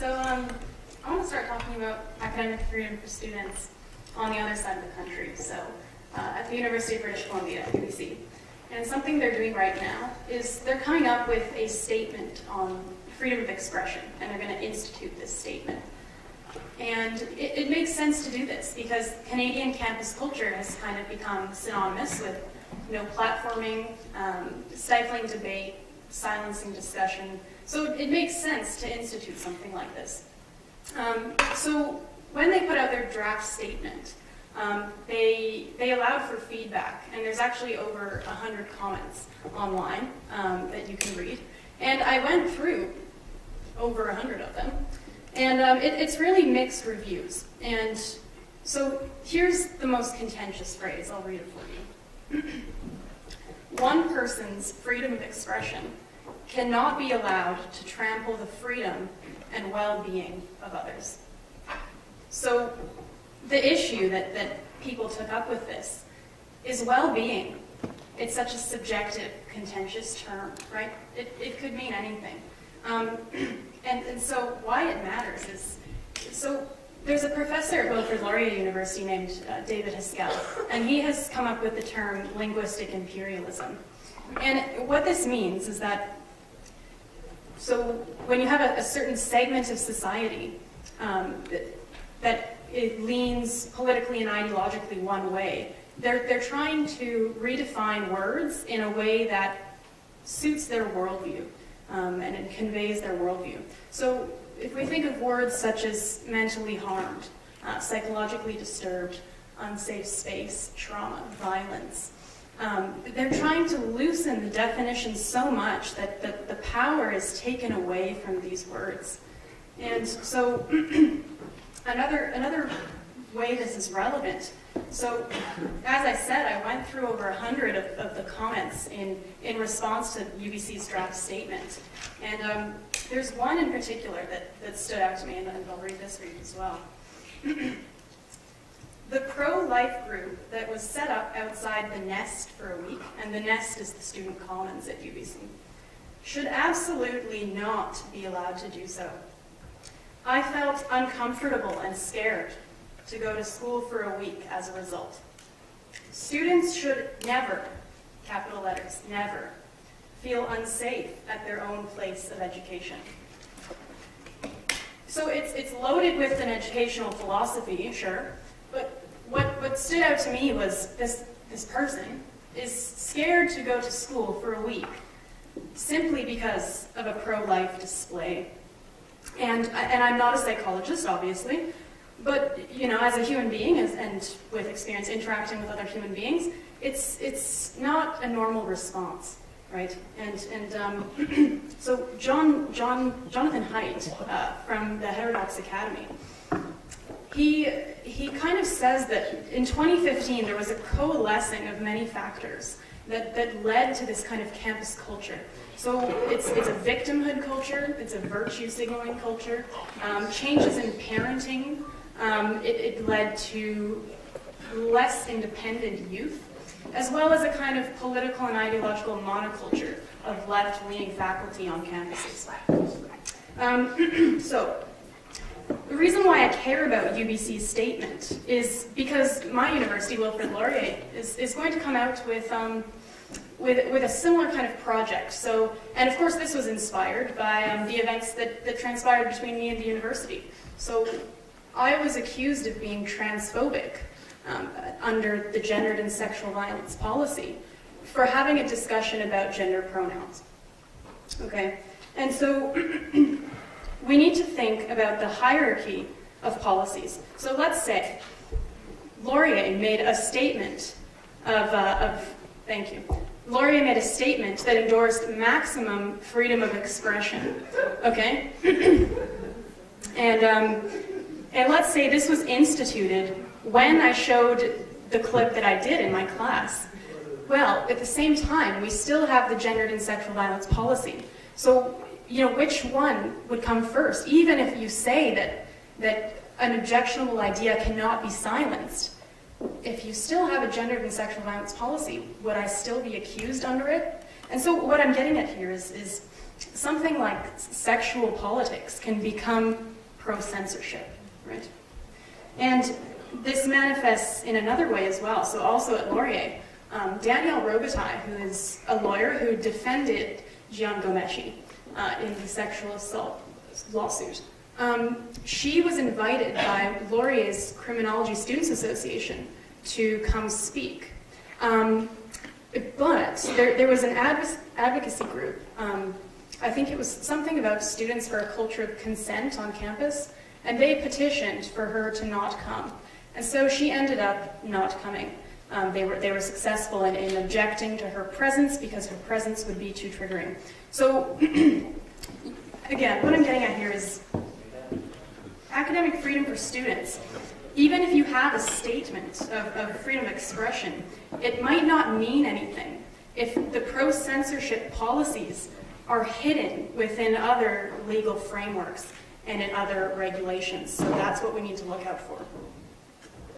I want to start talking about academic freedom for students on the other side of the country, at the University of British Columbia, UBC. And something they're doing right now is they're coming up with a statement on freedom of expression, and they're going to institute this statement. And it makes sense to do this because Canadian campus culture has kind of become synonymous with platforming, stifling debate, silencing discussion. So it makes sense to institute something like this. So when they put out their draft statement, they allowed for feedback, and there's actually over 100 comments online that you can read. And I went through over 100 of them, and it's really mixed reviews. And so here's the most contentious phrase. I'll read it for you. One person's freedom of expression cannot be allowed to trample the freedom and well-being of others. So the issue that people took up with this is well-being. It's such a subjective, contentious term, right? It could mean anything. And so why it matters is, so there's a professor at Wilfrid Laurier University named David Haskell, and he has come up with the term linguistic imperialism. And what this means is that, so when you have a certain segment of society that it leans politically and ideologically one way, they're trying to redefine words in a way that suits their worldview and it conveys their worldview. So if we think of words such as mentally harmed, psychologically disturbed, unsafe space, trauma, violence, they're trying to loosen the definition so much that the power is taken away from these words. And so another way this is relevant, so as I said, I went through over 100 of the comments in response to UBC's draft statement. And there's one in particular that stood out to me, and I'll read this for you as well. The pro-life group that was set up outside the Nest for a week, and the Nest is the student commons at UBC, should absolutely not be allowed to do so. I felt uncomfortable and scared to go to school for a week as a result. Students should never, capital letters, never, feel unsafe at their own place of education. So it's loaded with an educational philosophy, sure, but what stood out to me was this person is scared to go to school for a week simply because of a pro-life display. And I'm not a psychologist, obviously, but as a human being and with experience interacting with other human beings, it's not a normal response, right? And so Jonathan Haidt from the Heterodox Academy, he kind of says that in 2015 there was a coalescing of many factors that led to this kind of campus culture. So it's a victimhood culture, it's a virtue signaling culture, changes in parenting, it led to less independent youth, as well as a kind of political and ideological monoculture of left-leaning faculty on campuses. So the reason why I care about UBC's statement is because my university, Wilfrid Laurier, is going to come out with a similar kind of project. So, and of course this was inspired by the events that transpired between me and the university. So I was accused of being transphobic under the gendered and sexual violence policy for having a discussion about gender pronouns. Okay, and so we need to think about the hierarchy of policies. So let's say Laurier made a statement thank you. Laurier made a statement that endorsed maximum freedom of expression, okay? And let's say this was instituted when I showed the clip that I did in my class. Well, at the same time, we still have the gendered and sexual violence policy. So, which one would come first? Even if you say that an objectionable idea cannot be silenced, if you still have a gendered and sexual violence policy, would I still be accused under it? And so what I'm getting at here is something like sexual politics can become pro-censorship, right? And this manifests in another way as well. So also at Laurier, Danielle Robitaille, who is a lawyer who defended Gian Gomesci in the sexual assault lawsuit, she was invited by Laurier's Criminology Students Association to come speak. But there was an advocacy group, I think it was something about Students for a Culture of Consent on campus, and they petitioned for her to not come. And so she ended up not coming. They were successful in objecting to her presence because her presence would be too triggering. So again, what I'm getting at here is academic freedom for students. Even if you have a statement of freedom of expression, it might not mean anything if the pro-censorship policies are hidden within other legal frameworks and in other regulations. So that's what we need to look out for.